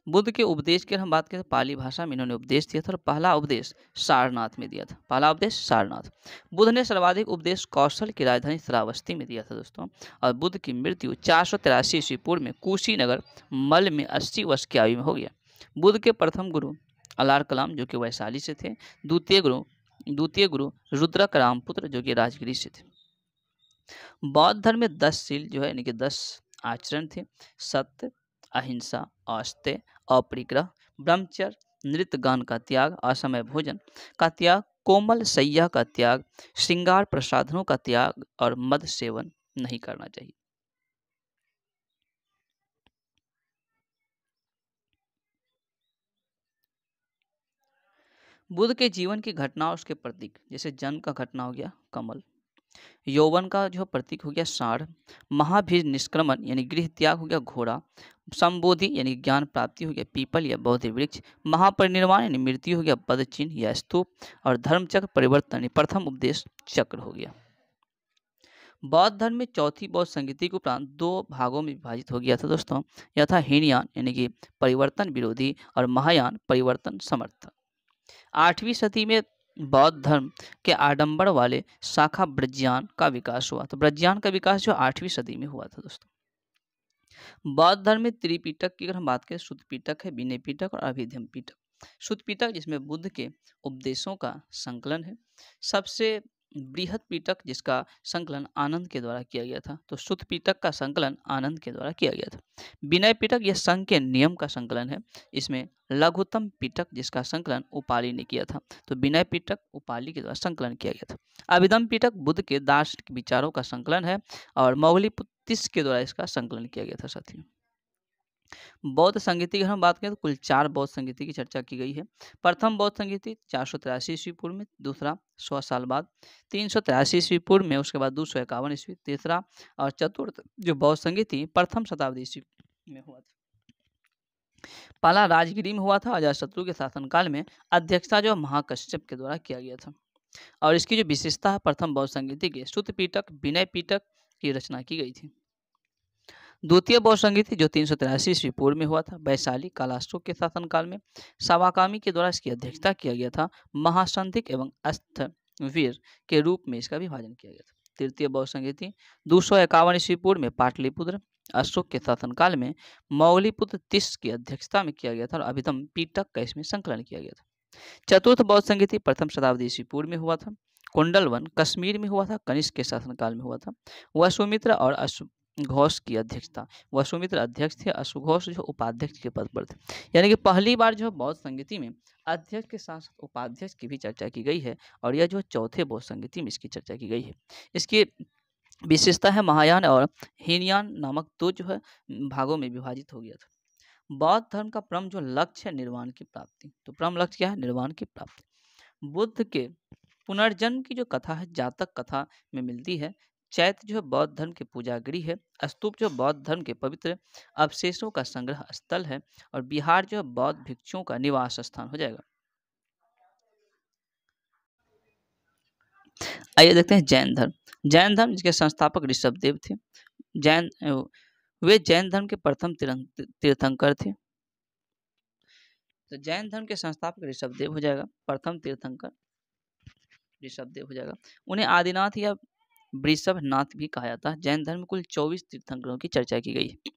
S1: बुद्ध के उपदेश की हम बात करें तो पाली भाषा में इन्होंने उपदेश दिया था और पहला उपदेश सारनाथ में दिया था। पहला उपदेश सारनाथ। बुद्ध ने सर्वाधिक उपदेश कौशल की राजधानी श्रावस्ती में दिया था दोस्तों। और बुद्ध की मृत्यु 483 ईस्वी पूर्व में कुशीनगर मल में 80 वर्ष की आयु में हो गया। बुद्ध के प्रथम गुरु अलार कलाम जो कि वैशाली से थे। द्वितीय गुरु रुद्रक रामपुत्र जो कि राजगिरी से थे। बौद्ध धर्म में 10 शील जो है यानी कि 10 आचरण थे। सत्य, अहिंसा, औस्तेय, अपरिग्रह, ब्रह्मचर्य, नृत्य गान का त्याग, असमय भोजन का त्याग, कोमल सैया का त्याग, श्रृंगार प्रसाधनों का त्याग और मद सेवन नहीं करना चाहिए। बुद्ध के जीवन की घटना उसके प्रतीक, जैसे जन्म का घटना हो गया कमल, यौवन का जो प्रतीक हो गया सांड, महाभीर निष्क्रमण यानी गृह त्याग हो गया घोड़ा, संबोधि यानी ज्ञान प्राप्ति हो गया पीपल या बौद्ध वृक्ष, महापरिनिर्वाण यानी मृत्यु हो गया पद चिन्ह या स्तूप, और धर्मचक्र परिवर्तन यानी प्रथम उपदेश चक्र हो गया। बौद्ध धर्म में चौथी बौद्ध संगीति के उपरांत 2 भागों में विभाजित हो गया था दोस्तों। यह था हीनयान यानी कि परिवर्तन विरोधी और महायान परिवर्तन समर्थक। 8वीं सदी में बौद्ध धर्म के आडंबर वाले शाखा ब्रज्यान का विकास हुआ। तो ब्रज्यान का विकास जो 8वीं सदी में हुआ था दोस्तों। बौद्ध धर्म में त्रिपिटक की अगर हम बात करें, शुद्ध पिटक है, विनय पिटक और अभिधम्म पिटक। शुद्ध पिटक जिसमें बुद्ध के उपदेशों का संकलन है। सबसे बृहद पिटक जिसका संकलन आनंद के द्वारा किया गया था। तो शुद्ध पिटक का संकलन आनंद के द्वारा किया गया था। विनय पिटक यह संघ के नियम का संकलन है। इसमें लघुत्तम पिटक जिसका संकलन उपाली ने किया था। तो विनय पिटक उपाली के द्वारा संकलन किया गया था। अभिधम्म पिटक बुद्ध के दार्शनिक विचारों का संकलन है और मौगलीपुत्तिस के द्वारा इसका संकलन किया गया था साथियों। बौद्ध संगीति की हम बात करें तो कुल 4 बौद्ध संगीति की चर्चा की गई है। प्रथम बौद्ध संगीति 483 ईस्वी पूर्व में, दूसरा 100 साल बाद 383 ईस्वी पूर्व में, उसके बाद 251 ईस्वी, तीसरा और चतुर्थ जो बौद्ध संगीति प्रथम शताब्दी ईस्वी में हुआ था। पहला राजगिरी में हुआ था। अजातशत्रु के शासनकाल में अध्यक्षता जो महाकश्यप के द्वारा किया गया था। और इसकी जो विशेषता है, प्रथम बौद्ध संगीति के शुद्ध पिटक विनय पिटक की रचना की गई थी। द्वितीय बौद्ध संगीति जो 383 ईस्वी पूर्व में हुआ था, वैशाली कालाशोक के शासनकाल में सवाकामी के द्वारा इसकी अध्यक्षता किया गया था। महासंधिक एवं अस्थवीर के रूप में इसका विभाजन किया गया था। तृतीय बौद्ध संगीति 251 ईस्वी पूर्व में पाटलिपुत्र अशोक के शासनकाल में मौगलीपुत्र तिस की अध्यक्षता में किया गया था और अभिधम्म पिटक का इसमें संकलन किया गया था। चतुर्थ बौद्ध संगीति प्रथम शताब्दी ईस्वी पूर्व में हुआ था। कुंडलवन कश्मीर में हुआ था, कनिष्क के शासनकाल में हुआ था। वसुमित्र और घोष की अध्यक्षता, वसुमित्र अध्यक्ष थे, अश्वघोष जो उपाध्यक्ष के पद पर थे। यानी कि पहली बार जो बौद्ध संगीति में अध्यक्ष के साथ उपाध्यक्ष की भी चर्चा की गई है और यह जो चौथे बौद्ध संगीति में इसकी चर्चा की गई है। इसकी विशेषता है महायान और हीनयान नामक 2 जो है भागों में विभाजित हो गया था। बौद्ध धर्म का परम जो लक्ष्य है निर्वाण की प्राप्ति। तो परम लक्ष्य क्या है? निर्वाण की प्राप्ति। बुद्ध के पुनर्जन्म की जो कथा है जातक कथा में मिलती है। चैत्य जो है बौद्ध धर्म के पूजागृह है। स्तूप जो बौद्ध धर्म के पवित्र अवशेषों का संग्रह स्थल है और बिहार जो है बौद्ध भिक्षुओं का निवास स्थान हो जाएगा। आइए देखते हैं जैन धर्म। जैन धर्म जिसके संस्थापक ऋषभदेव थे। वे जैन धर्म के प्रथम तीर्थंकर थे। तो जैन धर्म के संस्थापक ऋषभदेव हो जाएगा, प्रथम तीर्थंकर ऋषभदेव हो जाएगा। उन्हें आदिनाथ या वृषभनाथ भी कहा जाता है। जैन धर्म में कुल 24 तीर्थंकरों की चर्चा की गई है।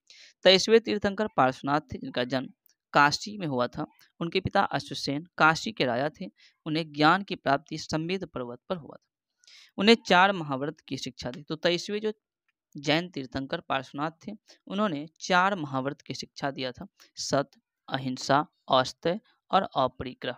S1: 23वें तीर्थंकर पार्श्वनाथ थे जिनका जन्म काशी में हुआ था। उनके पिता अश्वसेन काशी के राजा थे। उन्हें ज्ञान की प्राप्ति संवेद पर्वत पर हुआ था। उन्हें 4 महाव्रत की शिक्षा दी। तो 23वें जो जैन तीर्थंकर पार्श्वनाथ थे उन्होंने 4 महाव्रत की शिक्षा दिया था। सत्य, अहिंसा, औस्तेय और अपरिग्रह।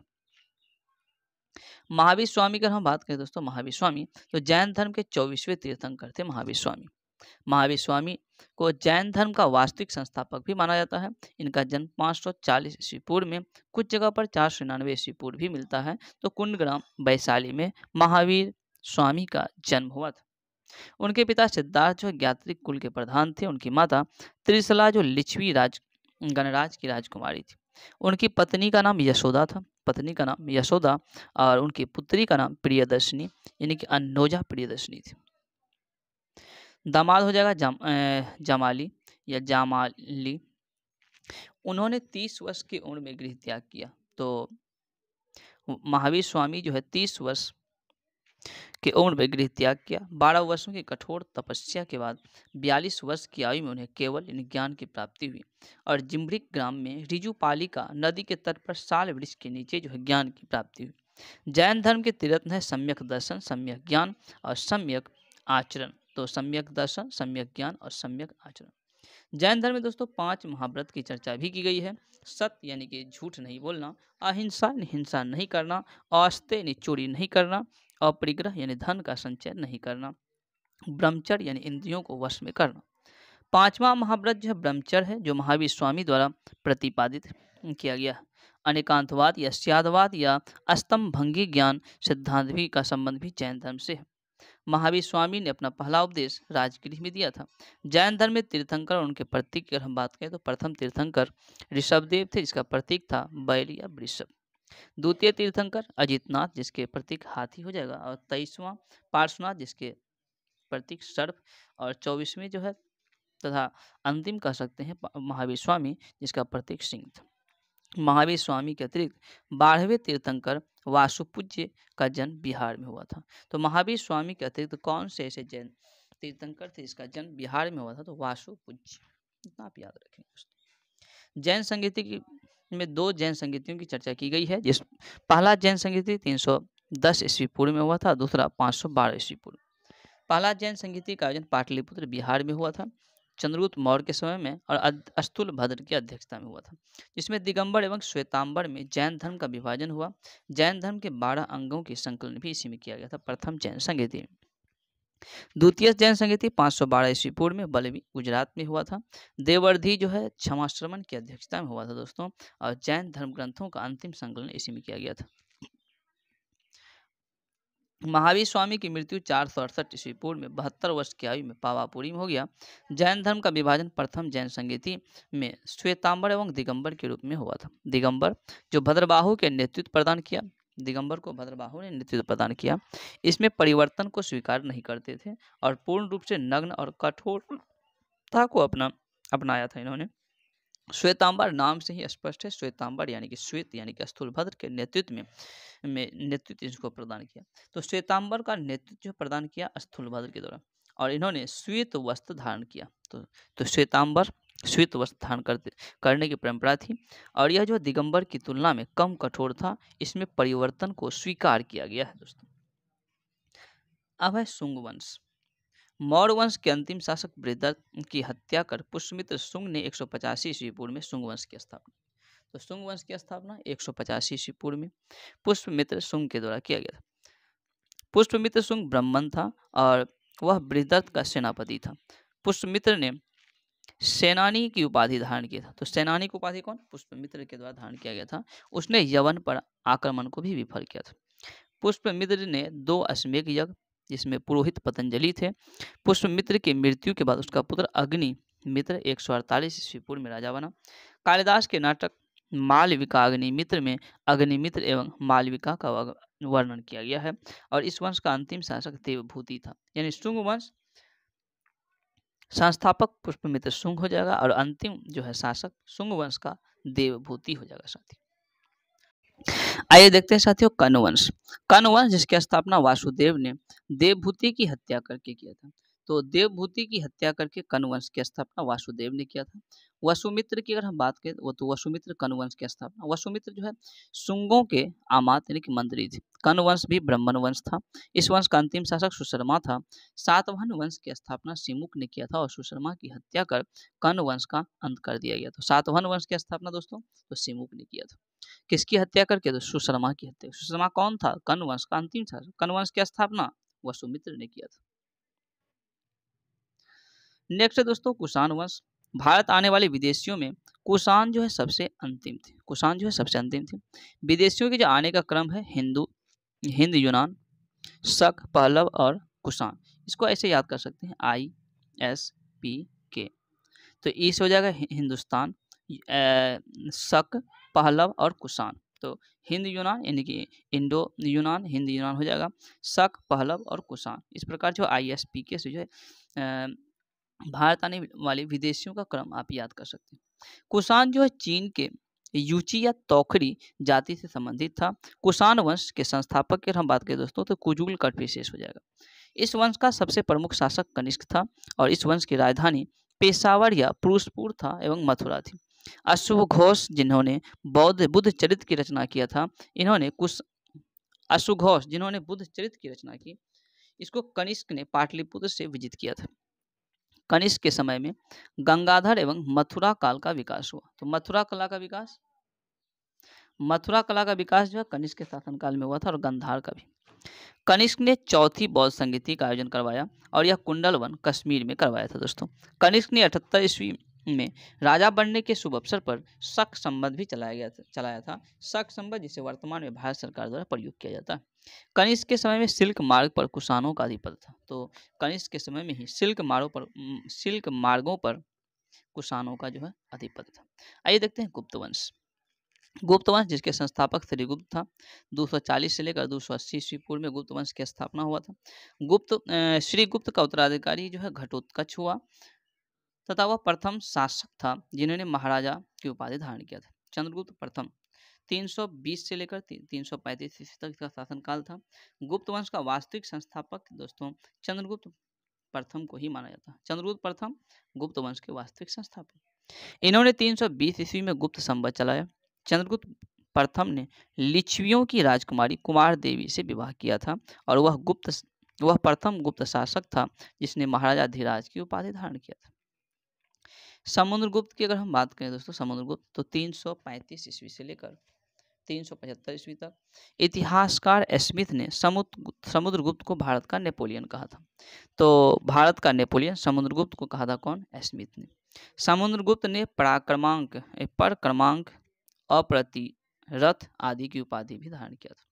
S1: महावीर स्वामी की हम बात करें दोस्तों, महावीर स्वामी तो जैन धर्म के 24वें तीर्थंकर थे। महावीर स्वामी को जैन धर्म का वास्तविक संस्थापक भी माना जाता है। इनका जन्म 540 ईस्वी पूर्व में, कुछ जगह पर 499 ईस्वी पूर्व भी मिलता है। तो कुंडग्राम वैशाली में महावीर स्वामी का जन्म हुआ था। उनके पिता सिद्धार्थ जो ज्ञात्रिक कुल के प्रधान थे। उनकी माता त्रिशला जो लिच्छवी गणराज की राजकुमारी थी। उनकी पत्नी का नाम यशोदा और उनकी पुत्री का नाम प्रियदर्शनी यानी कि अन्नोजा प्रियदर्शनी थी। दामाद हो जाएगा जमाली या जामाली। उन्होंने 30 वर्ष की उम्र में गृह त्याग किया। तो महावीर स्वामी जो है 30 वर्ष की उम्र में गृह त्याग किया। 12 वर्षों की कठोर तपस्या के बाद 42 वर्ष की आयु में उन्हें केवल ज्ञान की प्राप्ति हुई और जिम्ब्रिक ग्राम में रिजुपालिका नदी के तट पर साल वृक्ष के नीचे जो है ज्ञान की प्राप्ति हुई। जैन धर्म के तीरत्न है सम्यक दर्शन, सम्यक ज्ञान और सम्यक आचरण। तो सम्यक दर्शन, सम्यक ज्ञान और सम्यक आचरण। जैन धर्म में दोस्तों 5 महाव्रत की चर्चा भी की गई है। सत्य यानी कि झूठ नहीं बोलना, अहिंसा हिंसा नहीं करना, अस्तेय यानी चोरी नहीं करना, अपरिग्रह यानी धन का संचय नहीं करना, ब्रह्मचर्य यानी इंद्रियों को वश में करना। 5वां महाव्रत जो है ब्रह्मचर्य है, जो महावीर स्वामी द्वारा प्रतिपादित किया गया। अनेकांतवाद या स्यादवाद या अस्तंभंगी ज्ञान सिद्धांत भी का संबंध भी जैन धर्म से है। महावीर स्वामी ने अपना पहला उपदेश राजगृह में दिया था। जैन धर्म में तीर्थंकर और उनके प्रतीक की अगर हम बात करें तो प्रथम तीर्थंकर ऋषभदेव थे, जिसका प्रतीक था बैल या वृषभ। द्वितीय तीर्थंकर अजितनाथ, जिसके प्रतीक हाथी हो जाएगा। और 23वां पार्श्वनाथ, जिसके प्रतीक सर्प। और 24वें जो है तथा अंतिम कह सकते हैं महावीर स्वामी, जिसका प्रतीक सिंह था। महावीर स्वामी के अतिरिक्त 12वें तीर्थंकर वासुपूज्य का जन्म बिहार में हुआ था। तो महावीर स्वामी के अतिरिक्त कौन से ऐसे जैन तीर्थंकर थे जिसका जन्म बिहार में हुआ था? तो वासुपूज्य, इतना आप याद रखेंगे दोस्तों। जैन संगीति में 2 जैन संगीतियों की चर्चा की गई है। जिस पहला जैन संगीति 310 ईस्वी पूर्व में हुआ था, दूसरा 512 ईस्वी पूर्व। पहला जैन संगीति का आयोजन पाटलिपुत्र बिहार में हुआ था, चंद्रगुप्त मौर्य के समय में, और अस्तुल भद्र की अध्यक्षता में हुआ था, जिसमें दिगंबर एवं श्वेतांबर में जैन धर्म का विभाजन हुआ। जैन धर्म के 12 अंगों की संकलन भी इसी में किया गया था, प्रथम जैन संगीति में। द्वितीय जैन संगीति 512 ईस्वी पूर्व में बलवी गुजरात में हुआ था। देवर्धि जो है क्षमाश्रमण की अध्यक्षता में हुआ था दोस्तों। और जैन धर्म ग्रंथों का अंतिम संकलन इसी में किया गया था। महावीर स्वामी की मृत्यु 468 ईस्वी पूर्व में 72 वर्ष की आयु में पावापुरी में हो गया। जैन धर्म का विभाजन प्रथम जैन संगीति में श्वेतांबर एवं दिगंबर के रूप में हुआ था। दिगंबर जो भद्रबाहु के नेतृत्व प्रदान किया, दिगंबर को भद्रबाहु ने नेतृत्व प्रदान किया। इसमें परिवर्तन को स्वीकार नहीं करते थे और पूर्ण रूप से नग्न और कठोरता को अपनाया था इन्होंने। श्वेतांबर नाम से ही स्पष्ट है, श्वेतांबर यानी कि श्वेत यानी कि स्थूलभद्र के नेतृत्व में नेतृत्व इसको प्रदान किया। तो श्वेतांबर का नेतृत्व जो प्रदान किया स्थूलभद्र के द्वारा, और इन्होंने श्वेत वस्त्र धारण किया। तो श्वेतांबर श्वेत वस्त्र धारण करने की परंपरा थी, और यह जो दिगंबर की तुलना में कम कठोर था, इसमें परिवर्तन को स्वीकार किया गया है दोस्तों। अब है शुंग वंश। मौर्य वंश के अंतिम शासक बृहदत्त की हत्या कर पुष्यमित्र शुंग ने 185 ईस्वी पूर्व में शुंग वंश की स्थापना। तो शुंग वंश की स्थापना 185 ईस्वी पूर्व में पुष्यमित्र शुंग के द्वारा किया गया था। पुष्यमित्र शुंग ब्राह्मण था और वह बृहदत्त का सेनापति था। पुष्यमित्र ने सेनानी की उपाधि धारण की था। तो सेनानी की उपाधि कौन? पुष्यमित्र के द्वारा धारण किया गया था। उसने यवन पर आक्रमण को भी विफल किया था। पुष्यमित्र ने 2 अश्वमेध यज्ञ, जिसमें पुरोहित पतंजलि थे। पुष्यमित्र की मृत्यु के बाद उसका पुत्र अग्निमित्र 148 ईस्वी पूर्व में राजा बना। कालिदास के नाटक मालविका अग्निमित्र में अग्निमित्र एवं मालविका का वर्णन किया गया है। और इस वंश का अंतिम शासक देवभूति था। यानी शुंग वंश संस्थापक पुष्यमित्र शुंग हो जाएगा और अंतिम जो है शासक शुंग वंश का देवभूति हो जाएगा साथी। आइए देखते हैं साथियों कण्व वंश। कण्व वंश जिसकी स्थापना वासुदेव ने देवभूति की हत्या करके किया था। तो देवभूति की हत्या करके कण्व वंश की स्थापना वासुदेव ने किया था। वसुमित्र की अगर हम बात करें वो तो वसुमित्र कण्व वंश की स्थापना, वसुमित्र जो है शुंगों के आमात यानी कि मंत्री थे। कण्व वंश भी ब्राह्मण वंश था। इस वंश का अंतिम शासक सुशर्मा था। सातवाहन वंश की स्थापना सिमुक ने किया था और सुशर्मा की हत्या कर कण्व वंश का अंत कर दिया गया। तो सातवाहन वंश की स्थापना दोस्तों तो सिमुक ने किया था। किसकी हत्या करके? तो सुशर्मा की हत्या। सुशर्मा कौन था? कण्व वंश का अंतिम शासक। कण्व वंश की स्थापना वसुमित्र ने किया था। नेक्स्ट है दोस्तों कुषाण वंश। भारत आने वाले विदेशियों में कुषाण जो है सबसे अंतिम थे। कुषाण जो है सबसे अंतिम थे। विदेशियों के जो आने का क्रम है हिंद, यूनान, शक, पहलव और कुषाण। इसको ऐसे याद कर सकते हैं ISPK। तो इस हो जाएगा हिंदुस्तान, शक, पहलव और कुषाण। तो हिंद यूनान यानी कि इंडो यूनान, हिंद यूनान हो जाएगा, शक, पहलव और कुषाण। इस प्रकार जो ISPK से जो है भारत आने वाले विदेशियों का क्रम आप याद कर सकते हैं। कुषाण जो है चीन के यूची या तोखरी जाति से संबंधित था। कुषाण वंश के संस्थापक की अगर हम बात करें दोस्तों तो कुजुल कट विशेष हो जाएगा। इस वंश का सबसे प्रमुख शासक कनिष्क था और इस वंश की राजधानी पेशावर या पुरुषपुर था एवं मथुरा थी। अश्व घोष जिन्होंने बुद्ध चरित्र की रचना किया था, इन्होंने कुछ अश्व घोष जिन्होंने बुद्ध चरित्र की रचना की, इसको कनिष्क ने पाटलिपुत्र से विजित किया था। कनिष्क के समय में गंगाधर एवं मथुरा काल का विकास हुआ। तो मथुरा कला का विकास जो है कनिष्क के शासनकाल में हुआ था और गंधार का भी। कनिष्क ने चौथी बौद्ध संगीति का आयोजन करवाया और यह कुंडलवन कश्मीर में करवाया था दोस्तों। कनिष्क ने 78 ईस्वी में राजा बनने के शुभ अवसर पर शक संबंध भी चलाया था। शक संबंध जिसे वर्तमान में भारत सरकार द्वारा प्रयोग किया जाता है। कनिष्क के समय में सिल्क मार्ग पर कुषाणों का अधिपत्य था। तो कनिष्क के समय में ही सिल्क मार्गों पर कुषाणों का जो है अधिपत्य था। आइए देखते हैं गुप्त वंश। गुप्त वंश जिसके संस्थापक श्रीगुप्त था, 240 से लेकर 280 ईस्वी पूर्व में गुप्त वंश की स्थापना हुआ था। श्रीगुप्त का उत्तराधिकारी जो है घटोत्कच हुआ तथा वह प्रथम शासक था जिन्होंने महाराजा की उपाधि धारण किया था। चंद्रगुप्त प्रथम 320 से लेकर 335 ईस्वी तक इसका शासनकाल था। गुप्त वंश का वास्तविक संस्थापक दोस्तों चंद्रगुप्त प्रथम को ही माना जाता है। चंद्रगुप्त प्रथम गुप्त वंश के वास्तविक संस्थापक। इन्होंने 320 ईस्वी में गुप्त संवत चलाया। चंद्रगुप्त प्रथम ने लिच्छवियों की राजकुमारी कुमार देवी से विवाह किया था और वह प्रथम गुप्त शासक था जिसने महाराजा धीराज की उपाधि धारण किया था। समुद्रगुप्त की अगर हम बात करें दोस्तों, समुद्रगुप्त तो 335 ईस्वी से लेकर 375 ईस्वी तक। इतिहासकार स्मिथ ने समुद्रगुप्त को भारत का नेपोलियन कहा था। तो भारत का नेपोलियन समुद्रगुप्त को कहा था कौन? स्मिथ ने। समुद्रगुप्त ने परक्रमांक, अप्रतिरथ आदि की उपाधि भी धारण किया था।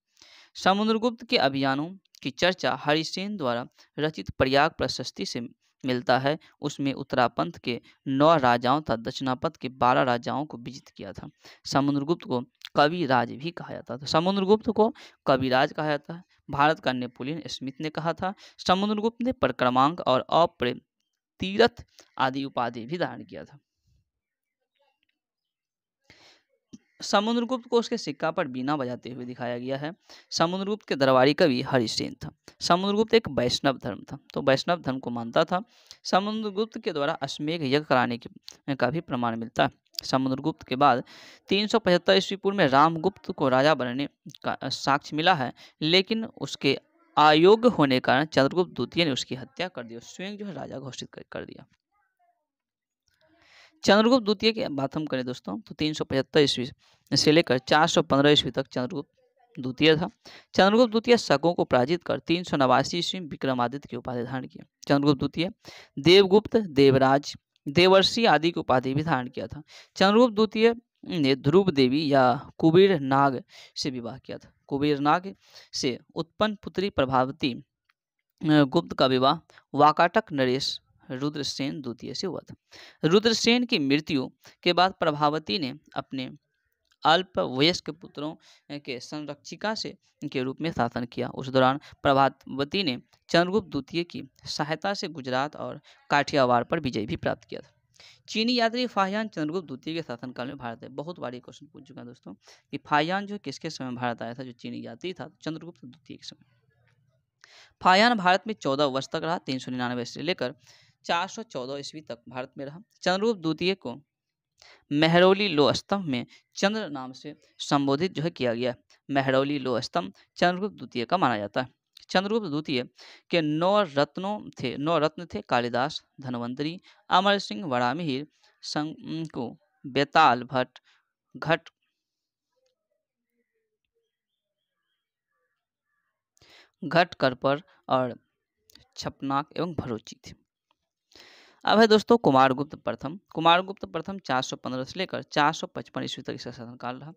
S1: समुद्रगुप्त के अभियानों की चर्चा हरिसेन द्वारा रचित प्रयाग प्रशस्ति से मिलता है। उसमें उत्तरापंथ के 9 राजाओं तथा दक्षिणापथ के 12 राजाओं को विजित किया था। समुद्रगुप्त को कविराज भी कहा जाता था। समुद्रगुप्त को कविराज कहा जाता है। भारत का नेपोलियन स्मिथ ने कहा था। समुद्रगुप्त ने परक्रमांक और अप्रतिरथ आदि उपाधि भी धारण किया था। समुद्रगुप्त को उसके सिक्का पर बीना बजाते हुए दिखाया गया है। समुद्रगुप्त के दरबारी कवि हरिसेन था। समुद्रगुप्त एक वैष्णव धर्म था, तो वैष्णव धर्म को मानता था। समुद्रगुप्त के द्वारा अश्वमेघ यज्ञ कराने का भी प्रमाण मिलता है। समुद्रगुप्त के बाद 375 ईस्वी पूर्व में रामगुप्त को राजा बनने का साक्ष्य मिला है, लेकिन उसके अयोग्य होने के कारण चंद्रगुप्त द्वितीय ने उसकी हत्या कर दी और स्वयं जो है राजा घोषित कर दिया। चंद्रगुप्त द्वितीय की बात हम करें दोस्तों तो 375 ईस्वी से लेकर 415 ईस्वी तक चंद्रगुप्त द्वितीय था। चंद्रगुप्त द्वितीय शकों को पराजित कर 389 ईस्वी में विक्रमादित्य की उपाधि धारण किया। चंद्रगुप्त द्वितीय देवगुप्त, देवराज, देवर्षि आदि की उपाधि भी धारण किया था। चंद्रगुप्त द्वितीय ने ध्रुव देवी या कुबेर नाग से विवाह किया था। कुबेर नाग से उत्पन्न पुत्री प्रभावती गुप्त का विवाह वाकाटक नरेश रुद्रसेन द्वितीय से हुआ था। रुद्रसेन की मृत्यु के बाद प्रभावती ने अपने अल्पवयस्क पुत्रों के संरक्षिका के रूप में शासन किया। उस दौरान प्रभावती ने चंद्रगुप्त द्वितीय की सहायता से गुजरात और काठियावाड़ पर विजय भी प्राप्त किया था। चीनी यात्री फाहियान चंद्रगुप्त द्वितीय के शासनकाल में भारत है। बहुत बार क्वेश्चन पूछ चुका है दोस्तों कि फाहियान जो किसके समय भारत आया था, जो चीनी यात्री था, चंद्रगुप्त द्वितीय के समय। फाहियान भारत में 14 वर्ष तक रहा। 399 से लेकर 414 ईस्वी तक भारत में रहा। चंद्रगुप्त द्वितीय को मेहरौली लोह स्तंभ में चंद्र नाम से संबोधित जो है किया गया। मेहरौली लोह स्तंभ चंद्रगुप्त द्वितीय का माना जाता है। चंद्रगुप्त द्वितीय के 9 रत्न थे कालिदास, धनवंतरी, अमर सिंह, वरामिहिर, शंकु, बेताल भट्ट, घटकरपर और छपनाक एवं भरोची थे। अब है दोस्तों कुमारगुप्त प्रथम। कुमारगुप्त प्रथम 415 से लेकर 455 ईस्वी तक इसका शासनकाल रहा।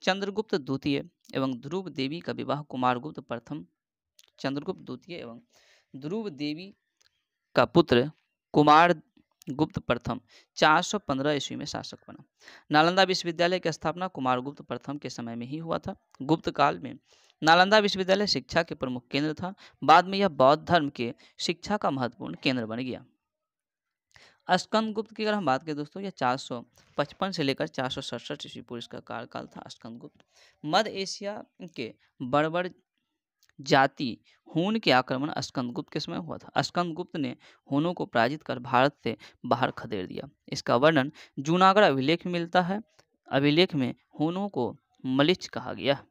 S1: चंद्रगुप्त द्वितीय एवं ध्रुव देवी का विवाह कुमारगुप्त प्रथम, चंद्रगुप्त द्वितीय एवं ध्रुव देवी का पुत्र गुप्त प्रथम 415 ईस्वी में शासक बना। नालंदा विश्वविद्यालय की स्थापना कुमारगुप्त प्रथम के समय में ही हुआ था। गुप्त काल में नालंदा विश्वविद्यालय शिक्षा के प्रमुख केंद्र था। बाद में यह बौद्ध धर्म के शिक्षा का महत्वपूर्ण केंद्र बन गया। स्कंदगुप्त की अगर हम बात करें दोस्तों, यह 455 से लेकर 467 ईस्वी पूर्व इसका कार्यकाल था। स्कंदगुप्त मध्य एशिया के बर्बर जाति हून के आक्रमण स्कंदगुप्त के समय हुआ था। स्कंदगुप्त ने हूनों को पराजित कर भारत से बाहर खदेड़ दिया। इसका वर्णन जूनागढ़ अभिलेख में मिलता है। अभिलेख में हूनों को मलिच्छ कहा गया।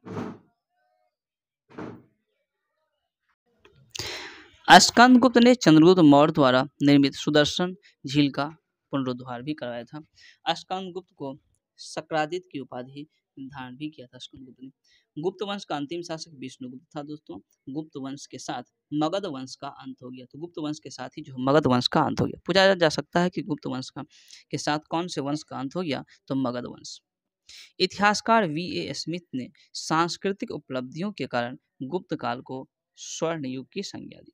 S1: स्कंदगुप्त ने चंद्रगुप्त मौर्य द्वारा निर्मित सुदर्शन झील का पुनरुद्धार भी करवाया था। स्कंदगुप्त को शक्रादित्य की उपाधि धारण भी किया था स्कंदगुप्त ने। गुप्त वंश का अंतिम शासक विष्णुगुप्त था दोस्तों। गुप्त वंश के साथ मगध वंश का अंत हो गया। तो गुप्त वंश के साथ ही जो मगध वंश का अंत हो गया। पूछा जा सकता है कि गुप्त वंश का के साथ कौन से वंश का अंत हो गया, तो मगध वंश। इतिहासकार V.A. स्मिथ ने सांस्कृतिक उपलब्धियों के कारण गुप्त काल को स्वर्ण युग की संज्ञा दी।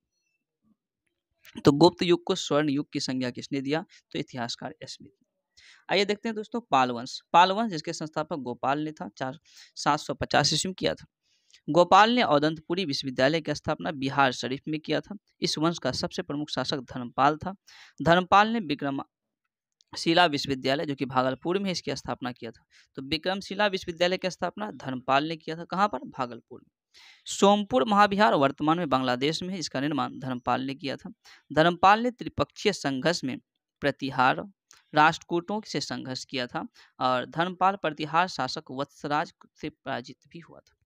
S1: तो गुप्त युग को स्वर्ण युग की संज्ञा किसने दिया, तो इतिहासकार स्मिथ। आइए देखते हैं दोस्तों पाल वंश। पाल वंश जिसके संस्थापक गोपाल ने था 750 ईस्वी में किया था। गोपाल ने औदंतपुरी विश्वविद्यालय की स्थापना बिहार शरीफ में किया था। इस वंश का सबसे प्रमुख शासक धर्मपाल था। धर्मपाल ने विक्रमशिला विश्वविद्यालय जो कि भागलपुर में इसकी स्थापना किया था। तो विक्रमशिला विश्वविद्यालय की स्थापना धर्मपाल ने किया था। कहाँ पर, भागलपुर में। सोमपुर महाविहार वर्तमान में बांग्लादेश में है। इसका निर्माण धर्मपाल ने किया था। धर्मपाल ने त्रिपक्षीय संघर्ष में प्रतिहार राष्ट्रकूटों से संघर्ष किया था और धर्मपाल प्रतिहार शासक वत्सराज से पराजित भी हुआ था।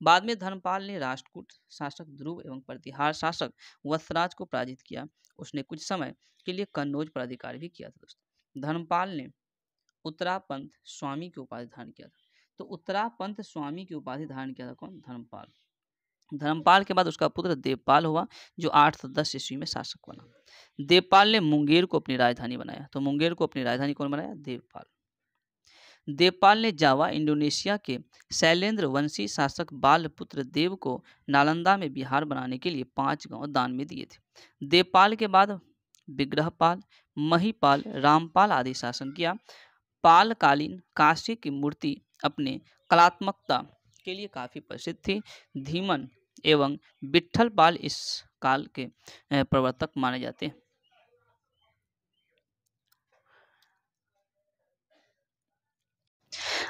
S1: बाद में धर्मपाल ने राष्ट्रकूट शासक ध्रुव एवं प्रतिहार शासक वत्सराज को पराजित किया। उसने कुछ समय के लिए कन्नौज पर अधिकार भी किया था दोस्तों। धर्मपाल ने उत्तरापंथ स्वामी की उपाधि धारण किया था। तो उत्तरापंथ स्वामी की उपाधि धारण किया था कौन, धर्मपाल। धर्मपाल के बाद उसका पुत्र देवपाल हुआ जो 810 ईस्वी में शासक बना। देवपाल ने मुंगेर को अपनी राजधानी बनाया। तो मुंगेर को अपनी राजधानी कौन बनाया, देवपाल। देवपाल ने जावा इंडोनेशिया के शैलेंद्र वंशी शासक बालपुत्र देव को नालंदा में बिहार बनाने के लिए 5 गांव दान में दिए थे। देवपाल के बाद विग्रहपाल, महिपाल, रामपाल आदि शासन किया। पालकालीन काशी की मूर्ति अपने कलात्मकता के लिए काफी प्रसिद्ध थी। धीमन एवं विट्ठल पाल इस काल के प्रवर्तक माने जाते हैं।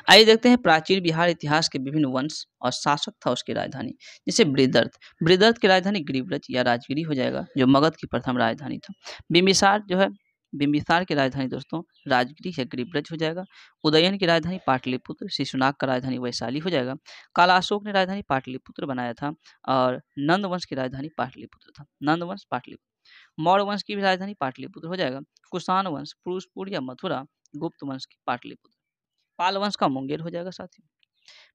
S1: आइए देखते हैं प्राचीन बिहार इतिहास के विभिन्न वंश और शासक था उसकी राजधानी। जैसे बृहदर्थ, बृहदर्थ की राजधानी गिरिब्रज या राजगिरी हो जाएगा जो मगध की प्रथम राजधानी था। बिम्बिसार जो है, बिम्बिसार की राजधानी दोस्तों राजगिरी या गिरिब्रज हो जाएगा। उदयन की राजधानी पाटलिपुत्र, शिशुनाग का राजधानी वैशाली हो जाएगा। कालाशोक ने राजधानी पाटलिपुत्र बनाया था और नंद वंश की राजधानी पाटलिपुत्र था। नंद वंश पाटलिपुत्र। मौर्य वंश की भी राजधानी पाटलिपुत्र हो जाएगा। कुषाण वंश पुरुषपुर या मथुरा। गुप्त वंश की पाटलिपुत्र। पाल वंश का मुंगेर हो जाएगा साथियों।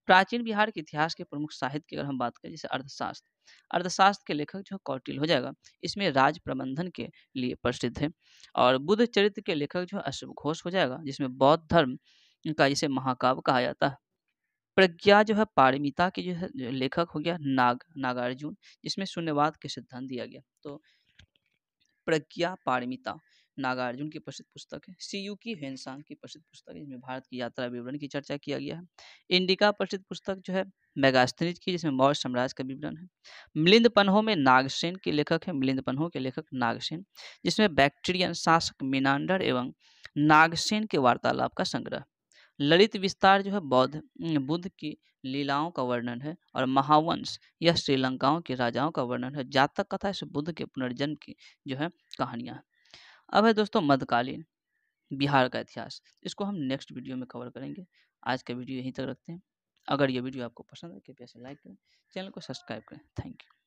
S1: प्राचीन बिहार के इतिहास के प्रमुख साहित्य की अगर हम बात करें, जैसे अर्थशास्त्र, अर्थशास्त्र के लेखक जो कौटिल्य हो जाएगा। इसमें राज प्रबंधन के लिए प्रसिद्ध है। और बुद्ध चरित्र के लेखक जो अश्वघोष हो जाएगा, जिसमें बौद्ध धर्म का जिसे महाकाव्य कहा जाता है। प्रज्ञा जो है पारमिता के जो है लेखक हो गया नागार्जुन, जिसमें शून्यवाद के सिद्धांत दिया गया। तो प्रज्ञा पारमिता नागार्जुन की प्रसिद्ध पुस्तक है। सीयू की हेनसांग की प्रसिद्ध पुस्तक है, जिसमें भारत की यात्रा विवरण की चर्चा किया गया है। इंडिका प्रसिद्ध पुस्तक जो है मेगास्थनीज की, जिसमें मौर्य साम्राज्य का विवरण है। मिलिंद पन्हो में नागसेन के लेखक है, मिलिंद पन्हो के लेखक नागसेन, जिसमें बैक्ट्रियन शासक मिनांडर एवं नागसेन के वार्तालाप का संग्रह। ललित विस्तार जो है बुद्ध की लीलाओं का वर्णन है। और महावंश यह श्रीलंकाओं के राजाओं का वर्णन है। जातक कथा इस बुद्ध के पुनर्जन्म की जो है कहानियां। अब है दोस्तों मध्यकालीन बिहार का इतिहास। इसको हम नेक्स्ट वीडियो में कवर करेंगे। आज का वीडियो यहीं तक रखते हैं। अगर ये वीडियो आपको पसंद है कृपया से लाइक करें, चैनल को सब्सक्राइब करें। Thank you.